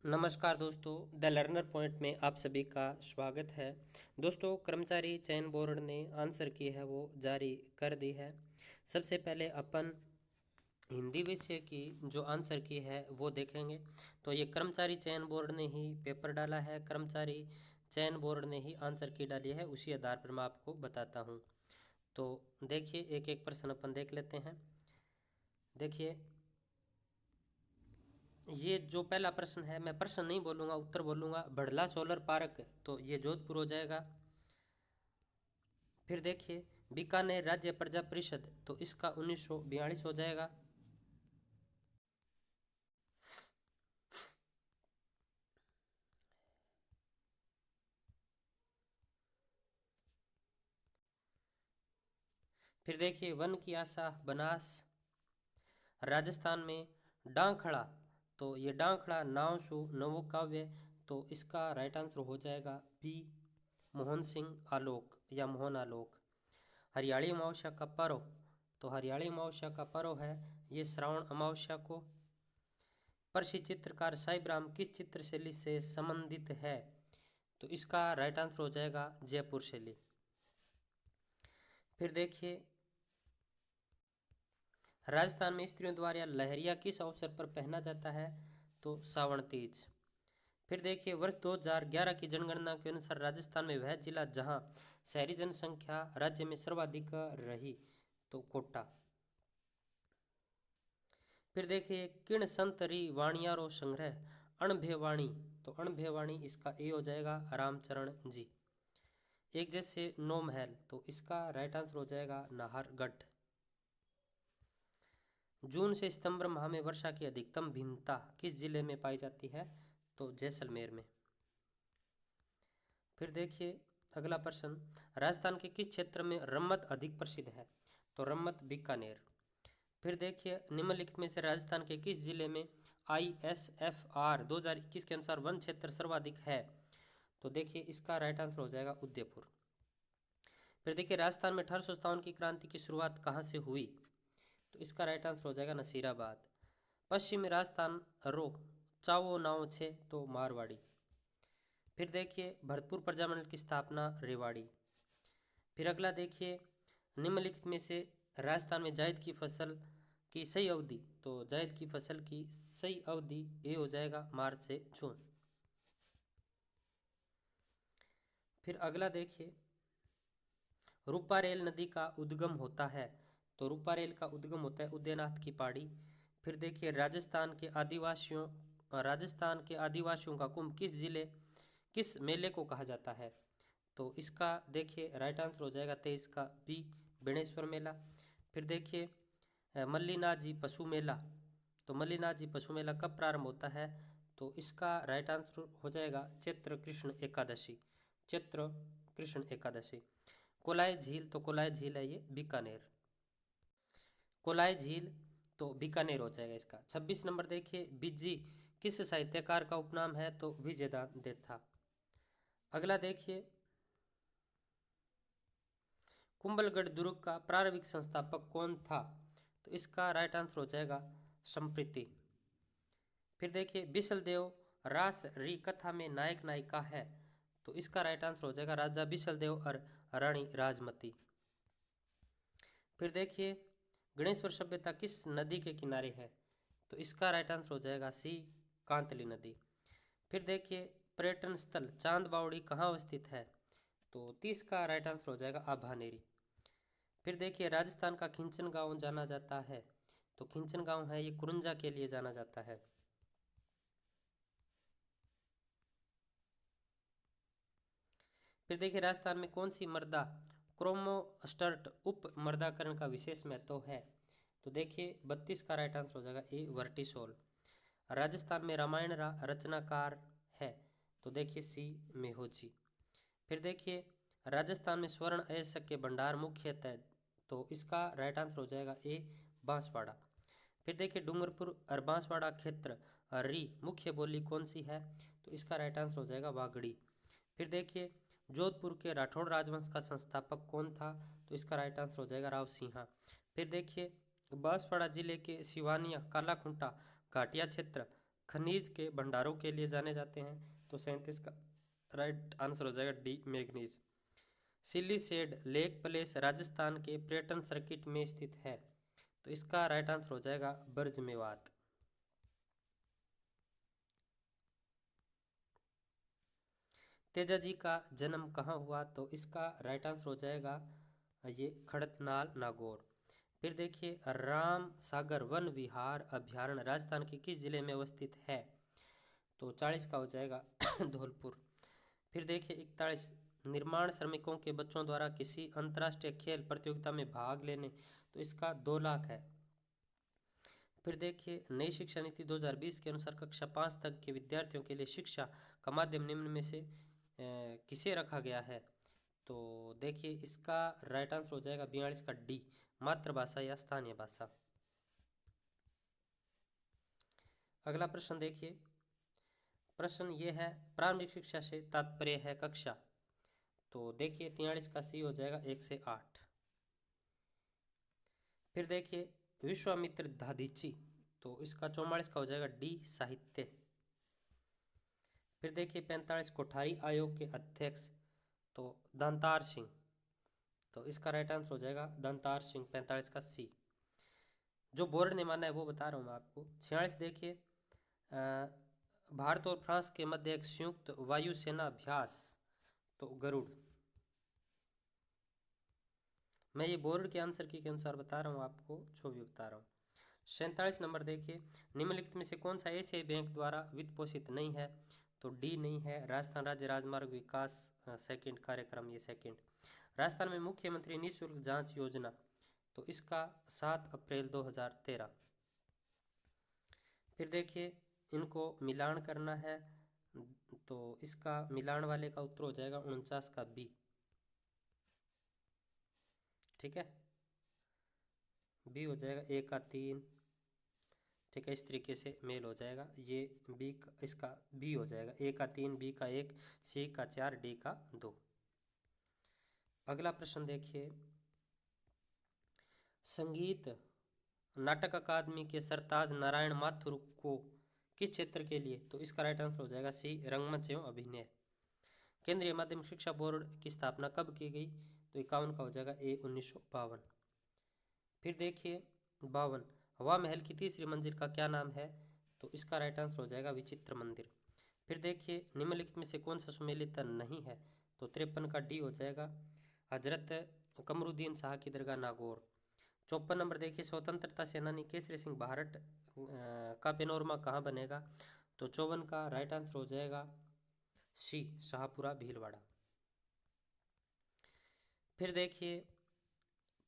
नमस्कार दोस्तों, the learner point में आप सभी का स्वागत है। दोस्तों, कर्मचारी चयन बोर्ड ने आंसर की है वो जारी कर दी है। सबसे पहले अपन हिंदी विषय की जो आंसर की है वो देखेंगे। तो ये कर्मचारी चयन बोर्ड ने ही पेपर डाला है, कर्मचारी चयन बोर्ड ने ही आंसर की डाली है, उसी आधार पर मैं आपको बताता हूँ। तो देखिए, एक एक प्रश्न अपन देख लेते हैं। देखिए, ये जो पहला प्रश्न है, मैं प्रश्न नहीं बोलूँगा, उत्तर बोलूँगा। बढ़ला सोलर पार्क, तो ये जोधपुर हो जाएगा। फिर देखिए, बीकानेर राज्य प्रजा परिषद, तो इसका 1942 हो जाएगा। फिर देखिए, वन की आशा बनास, राजस्थान में डांगखड़ा, तो ये डांगखड़ा नावसू नवोकाव्य, तो इसका राइट आंसर हो जाएगा बी, मोहन सिंह आलोक या मोहन आलोक। हरियाली अमावस्या का पर्व, तो हरियाली अमावस्या का पर्व है ये श्रावण अमावस्या को। प्रसिद्ध चित्रकार साहिब राम किस चित्र शैली से संबंधित है, तो इसका राइट आंसर हो जाएगा जयपुर शैली। फिर देखिए, राजस्थान में स्त्रियों द्वारा लहरिया किस अवसर पर पहना जाता है, तो सावन तीज। फिर देखिए, वर्ष 2011 की जनगणना के अनुसार राजस्थान में वह जिला जहां शहरी जनसंख्या राज्य में सर्वाधिक रही, तो कोटा। फिर देखिए, किण संत री वाणियारो संग्रह अणभेवाणी, तो अणभेवाणी इसका ए हो जाएगा रामचरण जी। एक जैसे नौ महल, तो इसका राइट आंसर हो जाएगा नाहरगढ़। जून से सितंबर माह में वर्षा की अधिकतम भिन्नता किस जिले में पाई जाती है, तो जैसलमेर में। फिर देखिए, अगला प्रश्न, राजस्थान के किस क्षेत्र में रम्मत अधिक प्रसिद्ध है, तो रम्मत बीकानेर। फिर देखिए, निम्नलिखित में से राजस्थान के किस जिले में ISFR 2021 के अनुसार वन क्षेत्र सर्वाधिक है, तो देखिए इसका राइट आंसर हो जाएगा उदयपुर। फिर देखिए, राजस्थान में 1857 की क्रांति की शुरुआत कहाँ से हुई, तो इसका राइट आंसर हो जाएगा नसीराबाद। पश्चिमी राजस्थान रो चावो नाव छे, तो मारवाड़ी। फिर देखिए, भरतपुर प्रजामंडल की स्थापना रेवाड़ी। फिर अगला देखिए, निम्नलिखित में से राजस्थान में जायद की फसल की सही अवधि, तो जायद की फसल की सही अवधि ये हो जाएगा मार्च से जून। फिर अगला देखिए, रूपारेल नदी का उद्गम होता है, तो रूपारेल का उद्गम होता है उदयनाथ की पहाड़ी। फिर देखिए, राजस्थान के आदिवासियों का कुंभ किस जिले किस मेले को कहा जाता है, तो इसका देखिए राइट आंसर हो जाएगा 23 का बी, बेणेश्वर मेला। फिर देखिए, मल्लीनाथ जी पशु मेला, तो मल्लीनाथ जी पशु मेला कब प्रारंभ होता है, तो इसका राइट आंसर हो जाएगा चैत्र कृष्ण एकादशी, चैत्र कृष्ण एकादशी। कोलाई झील, तो कोलाई झील है ये बीकानेर। कोलाई झील, तो बीकानेर हो जाएगा इसका। 26 नंबर देखिए, बिज्जी किस साहित्यकार का उपनाम है, तो विजयदान देथा। अगला देखिए, कुंभलगढ़ दुर्ग का प्रारंभिक संस्थापक कौन था, तो इसका राइट आंसर हो जाएगा संप्रीति। फिर देखिए, बिसलदेव रास री कथा में नायक नायिका है, तो इसका राइट आंसर हो जाएगा राजा बिसलदेव और रानी राजमती। फिर देखिए, गणेश्वर सभ्यता किस नदी के किनारे है, तो इसका राइट आंसर हो जाएगा सी, कांतली नदी। फिर देखिए, पर्यटन स्थल चांद बावड़ी कहाँ अवस्थित है, तो 30 का राइट आंसर हो जाएगा आभानेरी। फिर देखिए, राजस्थान का खिंचन गांव जाना जाता है, तो खिंचन गांव है ये कुरुंजा के लिए जाना जाता है। फिर देखिए, राजस्थान में कौन सी मृदा क्रोमोस्टर्ट उप मृदाकरण का विशेष महत्व है, तो देखिए 32 का राइट आंसर हो जाएगा ए, वर्टिसोल। राजस्थान में रामायण रचनाकार है, तो देखिए सी, मेहोजी। फिर देखिए, राजस्थान में स्वर्ण अयस्क के भंडार मुख्यतः, तो इसका राइट आंसर हो जाएगा ए, बांसवाड़ा। फिर देखिए, डूंगरपुर और बांसवाड़ा क्षेत्र री मुख्य बोली कौन सी है, तो इसका राइट आंसर हो जाएगा वागड़ी। फिर देखिए, जोधपुर के राठौड़ राजवंश का संस्थापक कौन था, तो इसका राइट आंसर हो जाएगा राव सिंहा। फिर देखिए, बांसवाड़ा जिले के सिवानिया कालाखुंटा घाटिया क्षेत्र खनिज के भंडारों के लिए जाने जाते हैं, तो 37 का राइट आंसर हो जाएगा D, manganese. Siliserh lake place Rajasthan के पर्यटन सर्किट में स्थित है, तो इसका राइट आंसर हो जाएगा बर्ज मेवात। तेजाजी का जन्म कहाँ हुआ, तो इसका राइट आंसर हो जाएगा ये खड़कनाल नागौर। फिर देखिए राम सागर वन विहार अभ्यारण्य राजस्थान के किस जिले में अवस्थित है, तो 40 का हो जाएगा धौलपुर। फिर देखिए 41 निर्माण श्रमिकों के बच्चों द्वारा किसी अंतर्राष्ट्रीय खेल प्रतियोगिता में भाग लेने, तो इसका 2 लाख है। फिर देखिए नई शिक्षा नीति 2020 के अनुसार कक्षा 5 तक के विद्यार्थियों के लिए शिक्षा का माध्यम निम्न में से किसे रखा गया है, तो देखिए इसका राइट आंसर हो जाएगा 42 का डी, मातृभाषा या स्थानीय भाषा। अगला प्रश्न देखिए, प्रश्न ये है प्रारंभिक शिक्षा से तात्पर्य है कक्षा, तो देखिए 43 का सी हो जाएगा 1 से 8। फिर देखिए विश्वामित्र दाधीची, तो इसका 44 का हो जाएगा डी, साहित्य। फिर देखिए 45 कोठारी आयोग के अध्यक्ष, तो दंतार सिंह, तो इसका राइट आंसर हो जाएगा दंतार सिंह, 45 का सी। जो बोर्ड ने माना है वो बता रहा हूँ मैं आपको। 46 देखिए भारत और फ्रांस के मध्य एक संयुक्त वायुसेना अभ्यास, तो गरुड़। मैं ये बोर्ड के आंसर की के अनुसार बता रहा हूँ आपको, जो भी बता रहा हूँ। 47 नंबर देखिए निम्नलिखित में से कौन सा एशियाई बैंक द्वारा वित्त पोषित नहीं है, तो डी नहीं है, राजस्थान राज्य राजमार्ग विकास सेकंड कार्यक्रम, ये सेकंड। राजस्थान में मुख्यमंत्री निःशुल्क जांच योजना, तो इसका 7 अप्रैल 2013। फिर देखिए इनको मिलान करना है, तो इसका मिलान वाले का उत्तर हो जाएगा 49 का बी, ठीक है, बी हो जाएगा 1 का 3, ठीक है, इस तरीके से मेल हो जाएगा। ये बी इसका बी हो जाएगा, ए का 3, बी का 1, सी का 4, डी का 2। अगला प्रश्न देखिए, संगीत नाटक अकादमी के सरताज नारायण माथुर को किस क्षेत्र के लिए, तो इसका राइट आंसर हो जाएगा सी, रंगमंच एवं अभिनय। केंद्रीय माध्यमिक शिक्षा बोर्ड की स्थापना कब की गई, तो 51 का हो जाएगा ए, 1952। फिर देखिए 52 हवा महल की तीसरी मंजिल का क्या नाम है, तो इसका राइट आंसर हो जाएगा विचित्र मंदिर। फिर देखिए निम्नलिखित में से कौन सा सुमेलित नहीं है, तो 53 का डी हो जाएगा हजरत कमरुद्दीन शाह की दरगाह नागौर। 54 नंबर देखिए स्वतंत्रता सेनानी केसरी सिंह भारत का पेनोरमा कहाँ बनेगा, तो 54 का राइट आंसर हो जाएगा सी, शाहपुरा भीलवाड़ा। फिर देखिए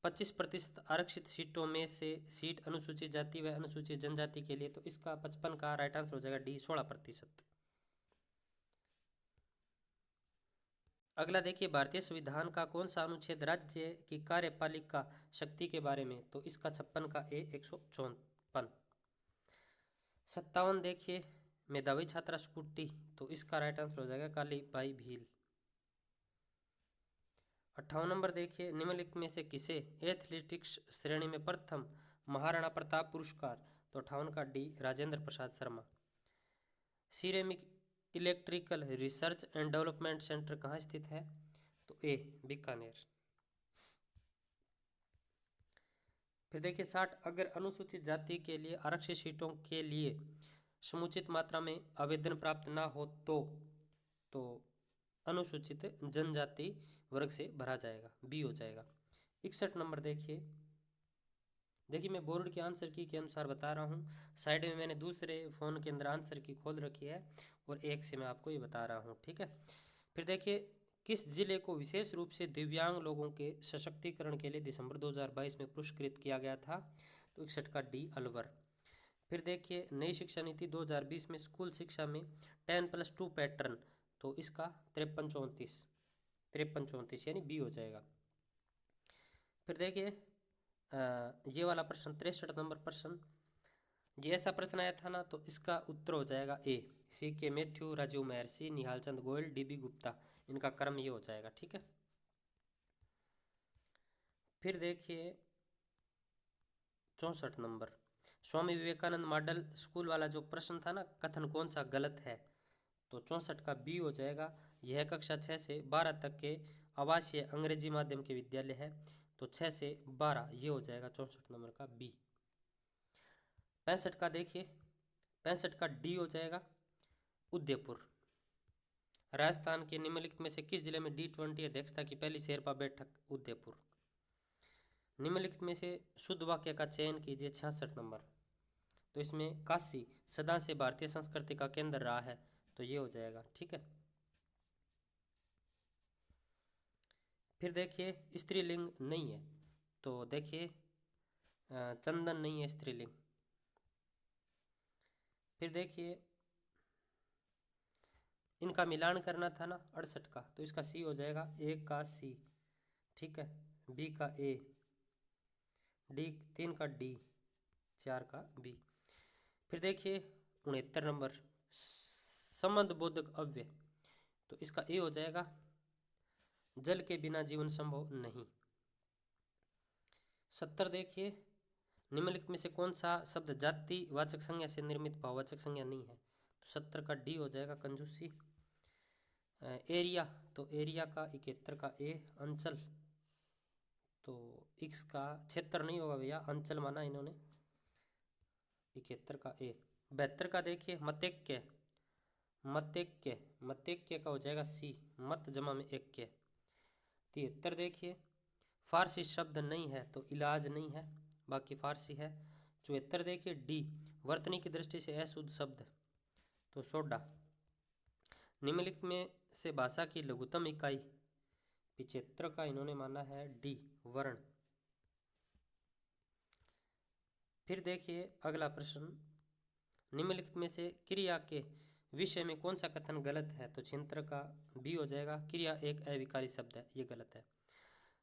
25% आरक्षित सीटों में से सीट अनुसूचित जाति व अनुसूचित जनजाति के लिए, तो इसका 55 का राइट आंसर हो जाएगा डी, 16%। अगला देखिए भारतीय संविधान का कौन सा अनुच्छेद राज्य की कार्यपालिका शक्ति के बारे में, तो इसका 56 का ए, 154। 57 देखिए मेधावी छात्रा स्कूटी, तो इसका राइट आंसर हो जाएगा काली बाई भील। 58 नंबर देखिए निम्नलिखित में से किसे एथलेटिक्स श्रेणी में प्रथम महाराणा प्रताप पुरस्कार, तो 58 का D, Rajendra Prasad Sharma. Ceramic electrical research and development centre कहाँ स्थित है, तो ए, बीकानेर। फिर देखिए 60 अगर अनुसूचित जाति के लिए आरक्षित सीटों के लिए समुचित मात्रा में आवेदन प्राप्त ना हो तो अनुसूचित जनजाति वर्ग से भरा जाएगा, बी हो जाएगा। 61 नंबर देखिए मैं बोर्ड के आंसर की के अनुसार बता रहा हूँ, साइड में मैंने दूसरे फ़ोन के अंदर आंसर की खोल रखी है और एक से मैं आपको ये बता रहा हूँ, ठीक है। फिर देखिए किस जिले को विशेष रूप से दिव्यांग लोगों के सशक्तिकरण के लिए दिसंबर 2022 में पुरस्कृत किया गया था, तो 61 का डी, अलवर। फिर देखिए नई शिक्षा नीति 2020 में स्कूल शिक्षा में 10+2 पैटर्न, तो इसका 53-34 यानी बी हो जाएगा। फिर देखिए ये वाला प्रश्न 63 नंबर प्रश्न, ये ऐसा प्रश्न आया था ना, तो इसका उत्तर हो जाएगा ए, सी के मैथ्यू, राजीव महर्षि, निहाल चंद गोयल, डी बी गुप्ता, इनका क्रम ये हो जाएगा, ठीक है। फिर देखिए 64 number Swami Vivekananda model school वाला जो प्रश्न था ना, कथन कौन सा गलत है, तो 64 का बी हो जाएगा। यह कक्षा 6 से 12 तक के आवासीय अंग्रेजी माध्यम के विद्यालय है, तो 6 से 12 ये हो जाएगा 64 नंबर का बी। 65 का देखिए, 65 का डी हो जाएगा उदयपुर। राजस्थान के निम्नलिखित में से किस जिले में D20 अध्यक्षता की पहली शेरपा बैठक? उदयपुर। निम्नलिखित में से शुद्ध वाक्य का चयन कीजिए 66 नंबर। तो इसमें काशी सदा से भारतीय संस्कृति का केंद्र रहा है, तो ये हो जाएगा, ठीक है। फिर देखिए स्त्रीलिंग नहीं है, तो देखिए चंदन नहीं है स्त्रीलिंग। फिर देखिए इनका मिलान करना था ना 68 का, तो इसका सी हो जाएगा, ए का सी, ठीक है, बी का ए, डी 3 का डी, 4 का बी। फिर देखिए 69 नंबर संबंध बोधक अव्यय, तो इसका ए हो जाएगा, जल के बिना जीवन संभव नहीं। 70 देखिए, निम्नलिखित में से कौन सा शब्द जाति वाचक संज्ञा से निर्मित भाववाचक संज्ञा नहीं है? तो 70 का डी हो जाएगा कंजूसी। एरिया, तो एरिया का 71 का ए, अंचल, तो एक्स का क्षेत्र नहीं होगा भैया, अंचल माना इन्होंने, 71 का ए। 72 का देखिए मतेक्य, मतेक्य, मतेक्य का हो जाएगा सी, मत जमा में एक्य। 73 देखिए फारसी शब्द नहीं है, तो इलाज नहीं है, बाकी फारसी है। 74 देखिए डी, वर्तनी की दृष्टि से अशुद्ध शब्द, तो सोडा। निम्नलिखित में से भाषा की लघुत्तम इकाई 75 का इन्होंने माना है डी, वर्ण। फिर देखिए अगला प्रश्न, निम्नलिखित में से क्रिया के विषय में कौन सा कथन गलत है? तो 76 का बी हो जाएगा, क्रिया एक अविकारी शब्द है, ये गलत है।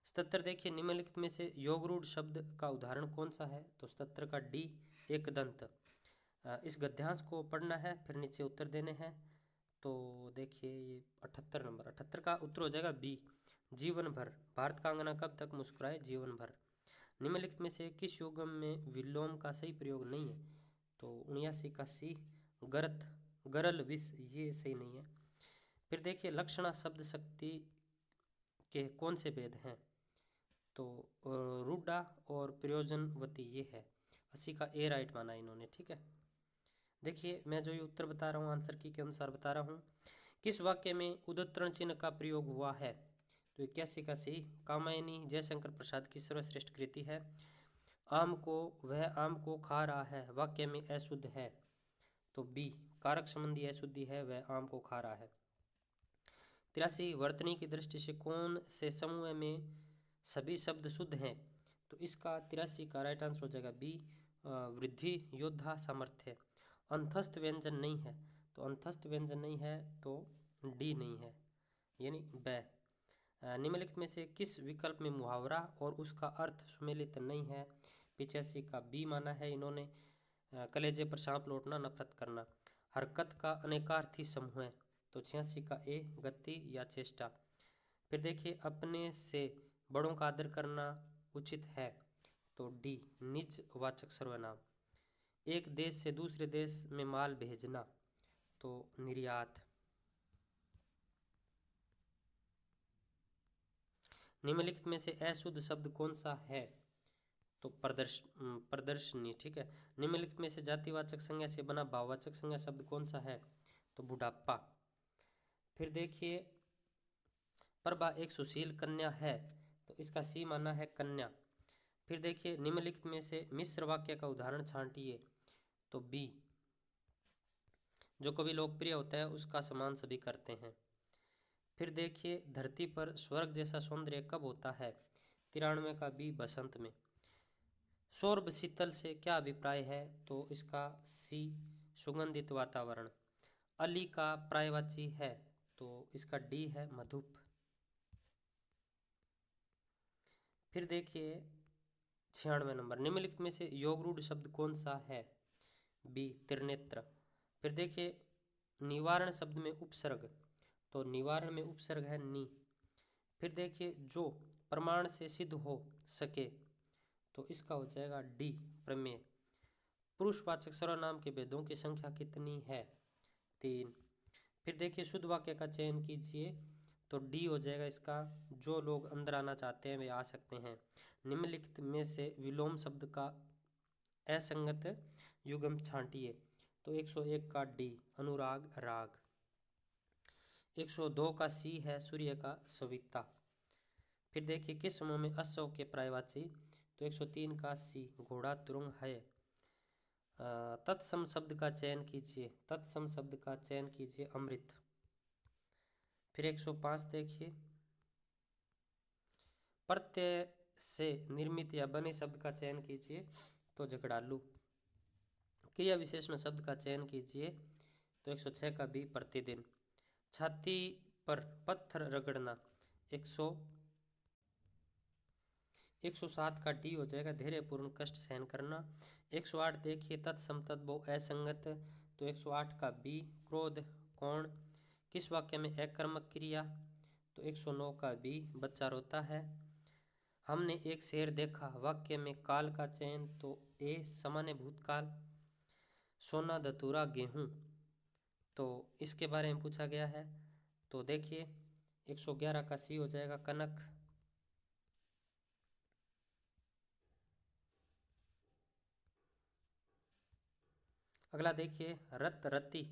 77 देखिए, निम्नलिखित में से योगरूढ़ शब्द का उदाहरण कौन सा है? तो 77 का डी, एक दंत। इस गद्यांश को पढ़ना है, फिर नीचे उत्तर देने हैं। तो देखिए ये 78 नंबर, 78 का उत्तर हो जाएगा बी, जीवन भर। भारत का अंगना कब तक मुस्कुराए? जीवन भर। निम्नलिखित में से किस युग्म में विलोम का सही प्रयोग नहीं है? तो 79 का सी, गरत, गरल, विष, ये सही नहीं है। फिर देखिए लक्षणा शब्द शक्ति के कौन से भेद हैं? तो रूडा और प्रयोजनवती ये है, 80 का ए राइट माना इन्होंने, ठीक है। देखिए मैं जो ये उत्तर बता रहा हूँ आंसर की के अनुसार बता रहा हूँ। किस वाक्य में उद्धरण चिन्ह का प्रयोग हुआ है? तो 81 का सी, कामायनी जयशंकर प्रसाद की सर्वश्रेष्ठ कृति है। आम को, वह आम को खा रहा है, वाक्य में अशुद्ध है, तो बी, कारक संबंधी अशुद्धि है, वह आम को खा रहा है। 83 वर्तनी की दृष्टि से कौन से समूह में सभी शब्द शुद्ध हैं? तो इसका 83 का राइट आंसर हो जाएगा बी, वृद्धि, योद्धा, सामर्थ्य। अंतस्थ व्यंजन नहीं है, तो अंतस्थ व्यंजन नहीं है तो डी नहीं है, यानी बै। निम्नलिखित में से किस विकल्प में मुहावरा और उसका अर्थ सुमेलित नहीं है? 85 का बी माना है इन्होंने, कलेजे पर सांप लौटना, नफरत करना। हरकत का अनेकार्थी समूह है, तो 86 का ए, गति या चेष्टा। फिर देखिए अपने से बड़ों का आदर करना उचित है, तो डी, निज वाचक सर्वनाम। एक देश से दूसरे देश में माल भेजना, तो निर्यात। निम्नलिखित में से अशुद्ध शब्द कौन सा है? तो प्रदर्शनी, ठीक है। निम्नलिखित में से जातिवाचक संज्ञा से बना भाववाचक संज्ञा शब्द कौन सा है? तो बुढ़ापा। फिर देखिए प्रभा एक सुशील कन्या है, तो इसका सी माना है कन्या। फिर देखिए निम्नलिखित में से मिश्र वाक्य का उदाहरण छांटिए, तो बी, जो कभी लोकप्रिय होता है उसका सम्मान सभी करते हैं। फिर देखिए धरती पर स्वर्ग जैसा सौंदर्य कब होता है? 93 का बी, बसंत में। सौरभ शीतल से क्या अभिप्राय है? तो इसका सी, सुगंधित वातावरण। अली का पर्यायवाची है, तो इसका डी है, मधुप। फिर देखिए 96 नंबर, निम्नलिखित में से योगरूढ़ शब्द कौन सा है? बी, त्रिनेत्र। फिर देखिए निवारण शब्द में उपसर्ग, तो निवारण में उपसर्ग है नी। फिर देखिए जो प्रमाण से सिद्ध हो सके, तो इसका हो जाएगा डी, प्रमेय। पुरुषवाचक सर्वनाम के भेदों की संख्या कितनी है? 3। फिर देखिए शुद्ध वाक्य का चयन कीजिए, तो डी हो जाएगा इसका। जो लोग अंदर आना चाहते हैं वे आ सकते हैं। निम्नलिखित में से विलोम शब्द का असंगत युग्म छांटिए, तो 101 का डी अनुराग राग, 102 का सी है सूर्य का सविता। फिर देखिए किस समूह में असौ के पर्यायवाची, तो 103 का सी घोड़ा तुरंग है। तत्सम शब्द का चयन कीजिए, तत्सम शब्द का चयन कीजिए अमृत। फिर 105 देखिए प्रत्यय से निर्मित या बने शब्द का चयन कीजिए, तो झगड़ालू। क्रिया विशेषण शब्द का चयन कीजिए, तो 106 का बी प्रतिदिन। छाती पर पत्थर रगड़ना, 107 का डी हो जाएगा धैर्यपूर्ण कष्ट सहन करना। 108 देखिए तत्सम तद्भव असंगत, तो 108 का बी क्रोध कौन। किस वाक्य में अकर्मक क्रिया, तो 109 का बी बच्चा रोता है। हमने एक शेर देखा, वाक्य में काल का चयन, तो ए सामान्य भूतकाल। सोना धतूरा गेहूं, तो इसके बारे में पूछा गया है, तो देखिए 111 का सी हो जाएगा कनक। अगला देखिए रत रति,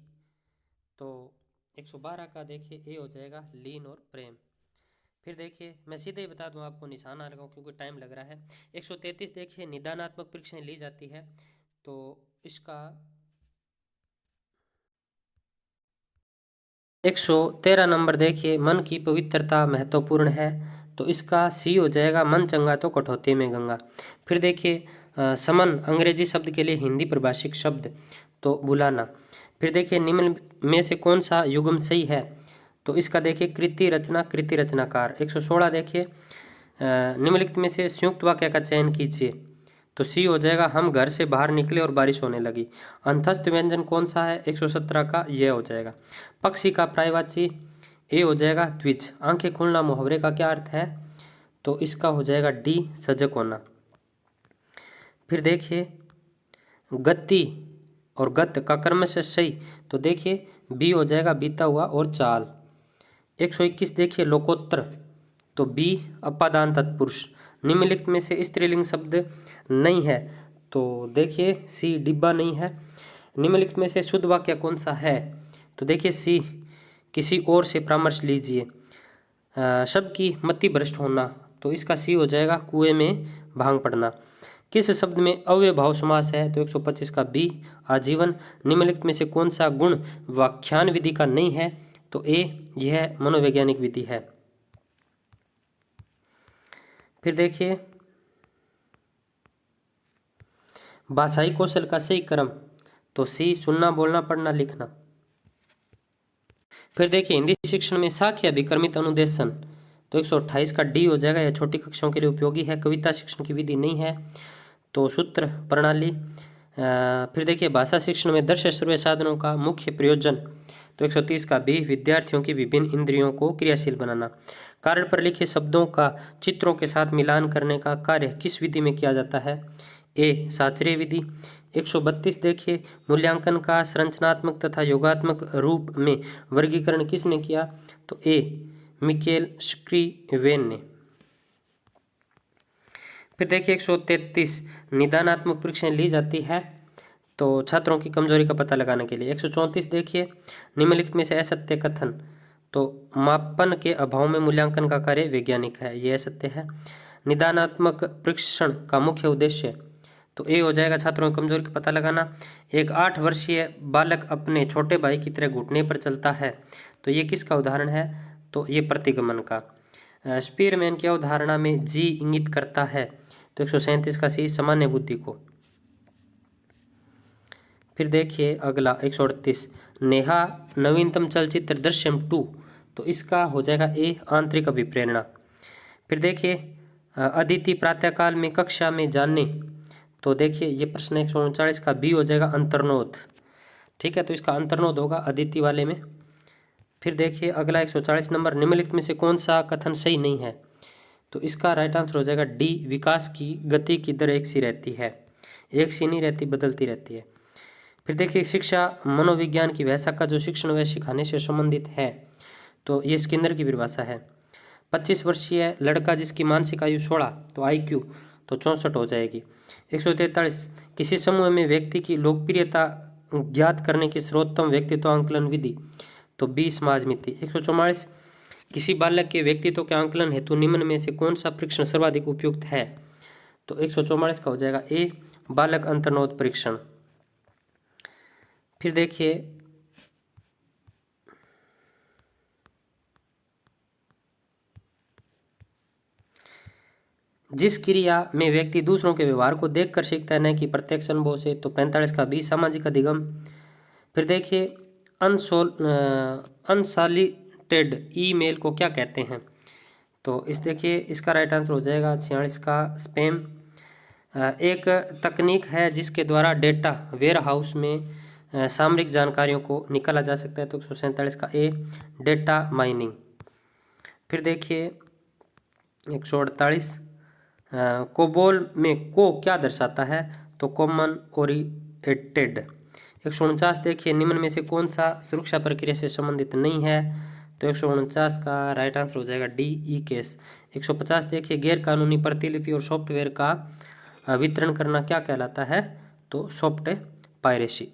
तो 112 का देखिए ए हो जाएगा लीन और प्रेम। फिर देखिए मैं सीधे ही बता दूं आपको, निशान आ लगाऊं क्योंकि टाइम लग रहा है। 133 देखिए निदानात्मक परीक्षाएं ली जाती है, तो इसका 113 नंबर देखिए मन की पवित्रता महत्वपूर्ण है, तो इसका सी हो जाएगा मन चंगा तो कठौती में गंगा। फिर देखिए समन अंग्रेजी शब्द के लिए हिंदी परिभाषिक शब्द, तो बुलाना। फिर देखिए निम्न में से कौन सा युग्म सही है, तो इसका देखिए कृति रचना कृति रचनाकार। 116 देखिए निम्नलिखित में से संयुक्त वाक्य का चयन कीजिए, तो सी हो जाएगा हम घर से बाहर निकले और बारिश होने लगी। अंतस्थ व्यंजन कौन सा है, 117 का यह हो जाएगा। पक्षी का पर्यायवाची ए हो जाएगा द्विज। आंखें खुलना मुहावरे का क्या अर्थ है, तो इसका हो जाएगा डी सजग होना। फिर देखिए गति और गत का कर्म से सही, तो देखिए बी हो जाएगा बीता हुआ और चाल। 121 देखिए लोकोत्तर, तो बी अपादान तत्पुरुष। निम्नलिखित में से स्त्रीलिंग शब्द नहीं है, तो देखिए सी डिब्बा नहीं है। निम्नलिखित में से शुद्ध वाक्य कौन सा है, तो देखिए सी किसी और से परामर्श लीजिए। शब्द की मति भ्रष्ट होना, तो इसका सी हो जाएगा कुएं में भांग पड़ना। किस शब्द में अव्ययभाव समास है, तो 125 का बी आजीवन। निम्नलिखित में से कौन सा गुण व्याख्यान विधि का नहीं है, तो ए यह मनोवैज्ञानिक विधि है। फिर देखिए भाषाई कौशल का सही क्रम, तो सी सुनना बोलना पढ़ना लिखना। फिर देखिए हिंदी शिक्षण में साख या विक्रमित अनुदेशन, तो 128 का डी हो जाएगा, यह छोटी कक्षाओं के लिए उपयोगी है। कविता शिक्षण की विधि नहीं है, तो सूत्र प्रणाली। फिर देखिए भाषा शिक्षण में दृश्य श्रव्य साधनों का मुख्य प्रयोजन, तो 130 का बी विद्यार्थियों की विभिन्न इंद्रियों को क्रियाशील बनाना। कार्ड पर लिखे शब्दों का चित्रों के साथ मिलान करने का कार्य किस विधि में किया जाता है, ए शास्त्रीय विधि। 132 देखिए मूल्यांकन का संरचनात्मक तथा योगात्मक रूप में वर्गीकरण किसने किया, तो ए मिकेल स्क्रीवेन ने। फिर देखिए 133 निदानात्मक परीक्षाएं ली जाती है, तो छात्रों की कमजोरी का पता लगाने के लिए। 134 देखिए निम्नलिखित में से असत्य कथन, तो मापन के अभाव में मूल्यांकन का कार्य वैज्ञानिक है, ये असत्य है। निदानात्मक परीक्षण का मुख्य उद्देश्य, तो ए हो जाएगा छात्रों की कमजोरी का पता लगाना। एक 8 वर्षीय बालक अपने छोटे भाई की तरह घुटने पर चलता है, तो ये किसका उदाहरण है, तो ये प्रतिगमन का। स्पीयरमैन की अवधारणा में जी इंगित करता है, तो 137 का सी सामान्य बुद्धि को। फिर देखिए अगला 138 नेहा नवीनतम चलचित्र दृश्यम 2, तो इसका हो जाएगा ए आंतरिक अभिप्रेरणा। फिर देखिए अदिति प्रातःकाल में कक्षा में जाने, तो देखिए ये प्रश्न 139 का बी हो जाएगा अंतर्नोद। ठीक है, तो इसका अंतर्नोद होगा अदिति वाले में। फिर देखिए अगला 140 नंबर निम्नलिखित में से कौन सा कथन सही नहीं है, तो इसका राइट आंसर हो जाएगा डी विकास की गति की दर एक सी रहती है। एक सी नहीं रहती, बदलती रहती है। फिर देखिए शिक्षा मनोविज्ञान की वह शाखा जो शिक्षण व सिखाने से संबंधित है, तो ये स्किनर की परिभाषा है। 25 वर्षीय लड़का जिसकी मानसिक आयु 16, तो IQ तो 64 हो जाएगी। 143 किसी समूह में व्यक्ति की लोकप्रियता ज्ञात करने की सर्वोत्तम व्यक्तित्व आंकलन विधि, तो 20 समाजमिति। 144 किसी बालक के व्यक्तित्व के आंकलन हेतु निम्न में से कौन सा परीक्षण सर्वाधिक उपयुक्त है, तो 144 का हो जाएगा ए, बालक अंतर्नोद परीक्षण। फिर देखिए जिस क्रिया में व्यक्ति दूसरों के व्यवहार को देखकर सीखता है, न कि प्रत्यक्ष अनुभव से, तो 45 का बी, सामाजिक अधिगम। फिर देखिए अनसॉलिटेड ईमेल को क्या कहते हैं, तो इस देखिए इसका राइट आंसर हो जाएगा 46 का स्पैम। एक तकनीक है जिसके द्वारा डेटा वेयर हाउस में सामरिक जानकारियों को निकाला जा सकता है, तो 147 का ए, डेटा माइनिंग। फिर देखिए 148 कोबोल में को क्या दर्शाता है, तो कॉमन ओरिएंटेड। 149 देखिए निम्न में से कौन सा सुरक्षा प्रक्रिया से संबंधित नहीं है, तो 149 का राइट आंसर हो जाएगा डी, ई केस। 150 देखिए गैर कानूनी प्रतिलिपि और सॉफ्टवेयर का वितरण करना क्या कहलाता है, तो सॉफ्ट पायरेसी।